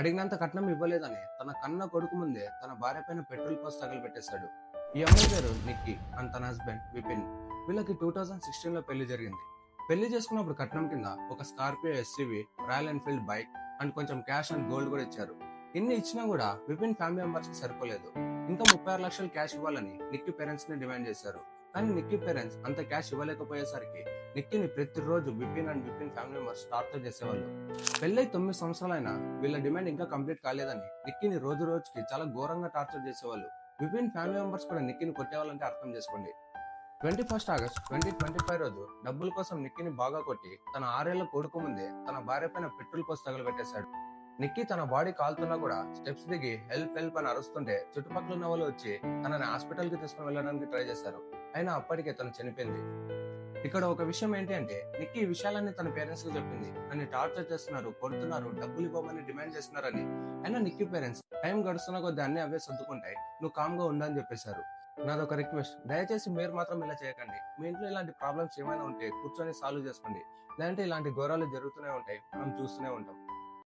అడిగినంత కట్నం ఇవ్వలేదని తన కన్న కొడుకు ముందే తన భార్య పైన పెట్రోల్ పోసి తగలబెట్టేశాడు. ఈ అమ్మాయి పేరు నిక్కీ అండ్ తన హస్బెండ్ విపిన్. వీళ్ళకి 2016లో పెళ్లి జరిగింది. పెళ్లి చేసుకున్నప్పుడు కట్నం కింద ఒక Scorpio SUV, royal Enfield bike and కొంచెం క్యాష్ అండ్ గోల్డ్ కూడా ఇచ్చారు. ఇన్ని ఇచ్చినా కూడా విపిన్ ఫ్యామిలీ మెంబర్స్ కి సరిపోలేదు. ఇంకా 36 లక్షలు క్యాష్ ఇవ్వాలని నిక్కీ పేరెంట్స్ ని డిమాండ్ చేశారు. కానీ నిక్కీ పేరెంట్స్ అంత క్యాష్ ఇవ్వలేకపోయేసరికి నిక్కీని ప్రతిరోజు Vipin and Vipin family members torture చేసేవాళ్ళు. పెళ్ళై 9 సంవత్సరాలైనా వీళ్ళ డిమాండ్ ఇంకా కంప్లీట్ కాలేదని నిక్కీని రోజు రోజుకి చాలా ఘోరంగా టార్చర్ చేసేవాళ్ళు. విపిన్ ఫ్యామిలీ మెంబర్స్ కూడా నిక్కీని కొట్టేవాళ్ళంటే అర్థం చేసుకోండి. 21 ఆగస్ట్ 2025 రోజు డబ్బుల కోసం నిక్కీని బాగా కొట్టి తన 6 ఏళ్ల కొడుకు ముందే తన భార్య పైన పెట్రోల్ పోసి తగలబెట్టేశాడు. నిక్కీ తన బాడీ కాలుతున్నా కూడా స్టెప్స్ దిగి హెల్ప్ హెల్ప్ అని అరుస్తుంటే చుట్టుపక్కల ఉన్న వాళ్ళు వచ్చి తనని హాస్పిటల్ కి తీసుకుని వెళ్ళడానికి ట్రై చేశారు. అయినా అప్పటికే తను చనిపోయింది. ఇక్కడ ఒక విషయం ఏంటి అంటే నిక్కీ ఈ విషయాలన్నీ తన పేరెంట్స్ కి చెప్పింది. నన్ను టార్చర్ చేస్తున్నారు, కొడుతున్నారు, డబ్బులు ఇవ్వమని డిమాండ్ చేస్తున్నారని. అయినా నిక్కీ పేరెంట్స్ టైం గడుస్తున్న కొద్దీ అన్ని అవే సర్దుకుంటాయి, నువ్వు కామ్ గా ఉండని చెప్పేశారు. నాదొక రిక్వెస్ట్, దయచేసి మీరు మాత్రం ఇలా చేయకండి. మీ ఇంట్లో ఇలాంటి ప్రాబ్లమ్స్ ఏమైనా ఉంటే కూర్చొని సాల్వ్ చేసుకోండి. లేదంటే ఇలాంటి ఘోరాలు జరుగుతూనే ఉంటాయి, మనం చూస్తూనే ఉంటాం.